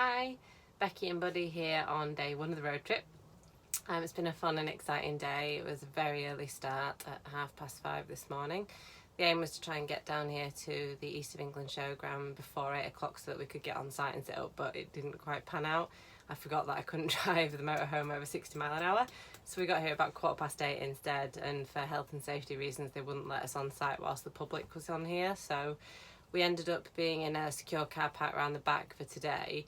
Hi, Becky and Buddy here on day one of the road trip. It's been a fun and exciting day. It was a very early start at 5:30 this morning. The aim was to try and get down here to the East of England showground before 8 o'clock so that we could get on site and sit up, but it didn't quite pan out. I forgot that I couldn't drive the motorhome over 60 mile an hour, so we got here about 8:15 instead, and for health and safety reasons they wouldn't let us on site whilst the public was on here, so we ended up being in a secure car park around the back for today.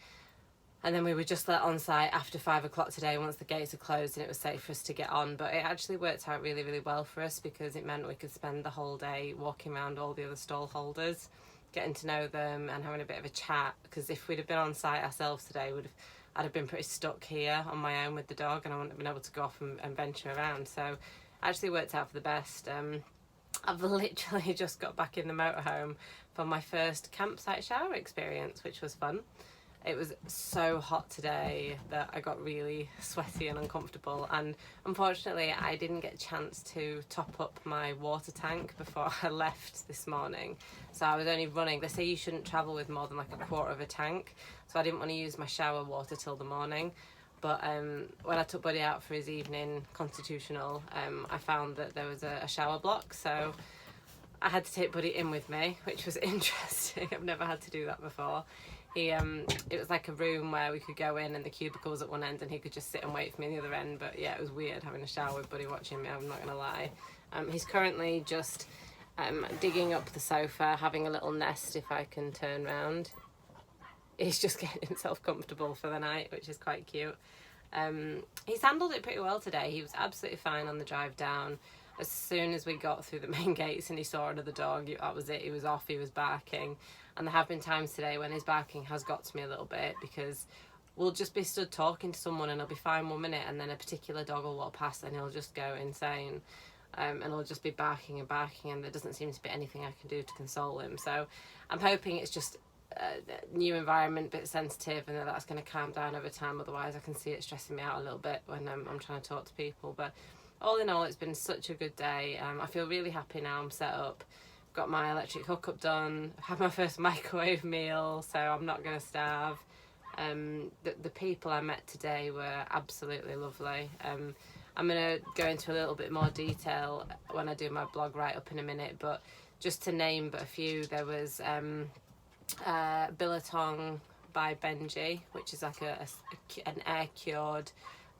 And then we were just let on site after 5 o'clock today once the gates are closed and it was safe for us to get on. But it actually worked out really, really well for us because it meant we could spend the whole day walking around all the other stall holders, getting to know them and having a bit of a chat. Because if we'd have been on site ourselves today, I'd have been pretty stuck here on my own with the dog and I wouldn't have been able to go off and venture around. So it actually worked out for the best. I've literally just got back in the motorhome for my first campsite shower experience, which was fun. It was so hot today that I got really sweaty and uncomfortable, and unfortunately I didn't get a chance to top up my water tank before I left this morning, so I was only running. They say you shouldn't travel with more than like a quarter of a tank, so I didn't want to use my shower water till the morning. But when I took Buddy out for his evening constitutional, I found that there was a shower block, so I had to take Buddy in with me, which was interesting. I've never had to do that before. It was like a room where we could go in and the cubicle was at one end and he could just sit and wait for me at the other end. But yeah, it was weird having a shower with Buddy watching me, I'm not gonna lie. He's currently just digging up the sofa, having a little nest if I can turn round. He's just getting himself comfortable for the night, which is quite cute. He's handled it pretty well today. He was absolutely fine on the drive down. As soon as we got through the main gates and he saw another dog, that was it. He was off, he was barking. And there have been times today when his barking has got to me a little bit because we'll just be stood talking to someone and he'll be fine 1 minute and then a particular dog will walk past and he'll just go insane. And he'll just be barking and barking and there doesn't seem to be anything I can do to console him. So I'm hoping it's just a new environment, a bit sensitive, and that's going to calm down over time. Otherwise I can see it stressing me out a little bit when I'm trying to talk to people. But all in all, it's been such a good day. I feel really happy now. I'm set up, got my electric hookup done, had my first microwave meal, so I'm not going to starve. The people I met today were absolutely lovely. I'm going to go into a little bit more detail when I do my blog write-up in a minute, but just to name but a few, there was Biltong by Benji, which is like an air-cured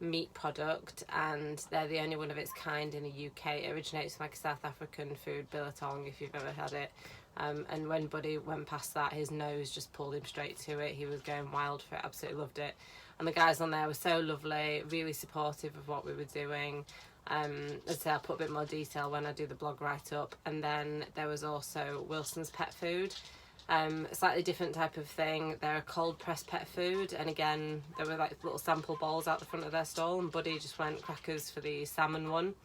meat product, and they're the only one of its kind in the UK. It originates from like a South African food, biltong, if you've ever had it. And when Buddy went past that, his nose just pulled him straight to it. He was going wild for it, absolutely loved it. And the guys on there were so lovely, really supportive of what we were doing. As I say, I'll put a bit more detail when I do the blog write-up. And then there was also Wilson's Pet Food. A slightly different type of thing. They're a cold pressed pet food, and again there were like little sample bowls out the front of their stall, and Buddy just went crackers for the salmon one,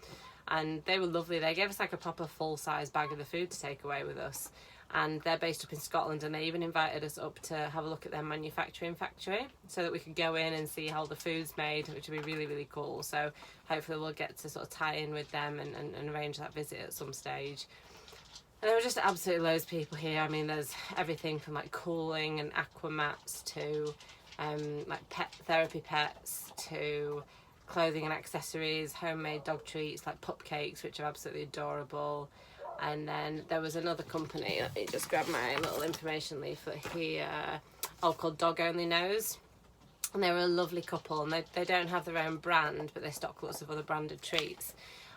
and they were lovely. They gave us like a proper full size bag of the food to take away with us, and they're based up in Scotland, and they even invited us up to have a look at their manufacturing factory so that we could go in and see how the food's made, which would be really, really cool. So hopefully we'll get to sort of tie in with them and arrange that visit at some stage. And there were just absolutely loads of people here. I mean, there's everything from like cooling and aqua mats to like pet therapy pets to clothing and accessories, homemade dog treats like pup cakes, which are absolutely adorable. And then there was another company, let me just grab my little information leaflet here, called Dog Only Knows. And they were a lovely couple, and they don't have their own brand, but they stock lots of other branded treats.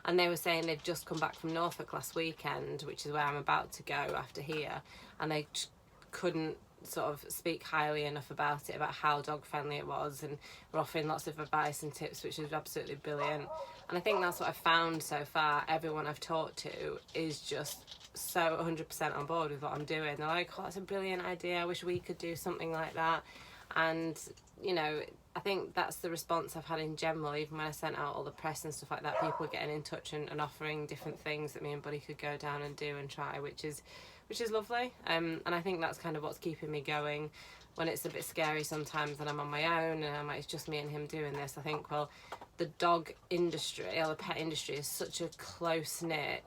And they were saying they'd just come back from Norfolk last weekend, which is where I'm about to go after here, and they couldn't sort of speak highly enough about it, about how dog friendly it was, and were offering lots of advice and tips, which is absolutely brilliant. And I think that's what I've found so far. Everyone I've talked to is just so 100% on board with what I'm doing. They're like, oh, that's a brilliant idea, I wish we could do something like that. And you know, I think that's the response I've had in general. Even when I sent out all the press and stuff like that, people were getting in touch and offering different things that me and Buddy could go down and do and try, which is lovely. And I think that's kind of what's keeping me going when it's a bit scary sometimes and I'm on my own and I'm like, it's just me and him doing this. I think, well, the dog industry or the pet industry is such a close-knit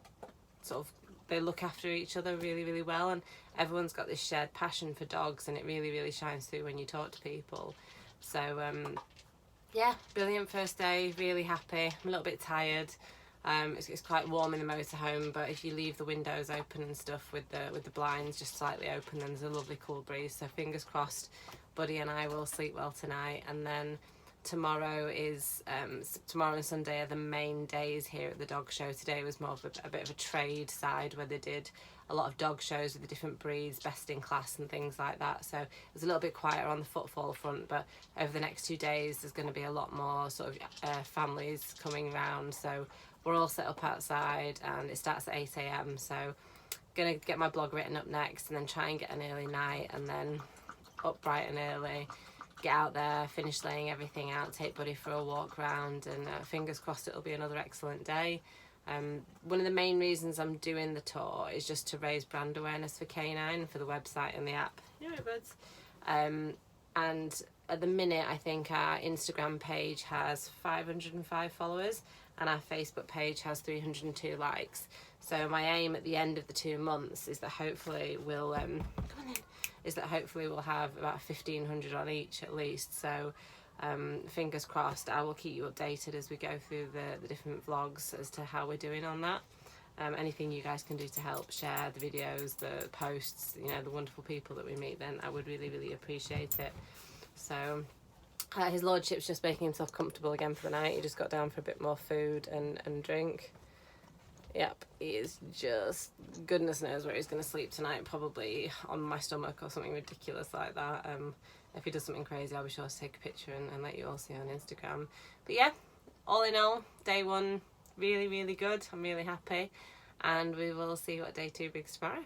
sort of, they look after each other really, really well, and everyone's got this shared passion for dogs, and it really shines through when you talk to people. So yeah, brilliant first day, really happy. I'm a little bit tired. It's quite warm in the motorhome, but if you leave the windows open and stuff with the blinds just slightly open, then there's a lovely cool breeze. So fingers crossed, Buddy and I will sleep well tonight. And then tomorrow and Sunday are the main days here at the dog show. Today was more of a bit of a trade side where they did a lot of dog shows with the different breeds, best in class and things like that. So it was a little bit quieter on the footfall front, but over the next 2 days there's going to be a lot more sort of families coming round. So we're all set up outside and it starts at 8 AM. So gonna get my blog written up next and then try and get an early night, and then up bright and early, get out there, finish laying everything out, take Buddy for a walk round, and fingers crossed it'll be another excellent day. One of the main reasons I'm doing the tour is just to raise brand awareness for K9 for the website and the app. You know, buds. And at the minute, I think our Instagram page has 505 followers and our Facebook page has 302 likes. So my aim at the end of the 2 months is that hopefully we'll have about 1,500 on each at least. So fingers crossed. I will keep you updated as we go through the different vlogs as to how we're doing on that. Anything you guys can do to help, share the videos, the posts, you know, the wonderful people that we meet, then I would really appreciate it. So his lordship's just making himself comfortable again for the night. He just got down for a bit more food and drink. Yep, he is just, goodness knows where he's going to sleep tonight, probably on my stomach or something ridiculous like that. If he does something crazy, I'll be sure to take a picture and let you all see on Instagram. But yeah, all in all, day 1 really good. I'm really happy, and we will see what day 2 brings tomorrow.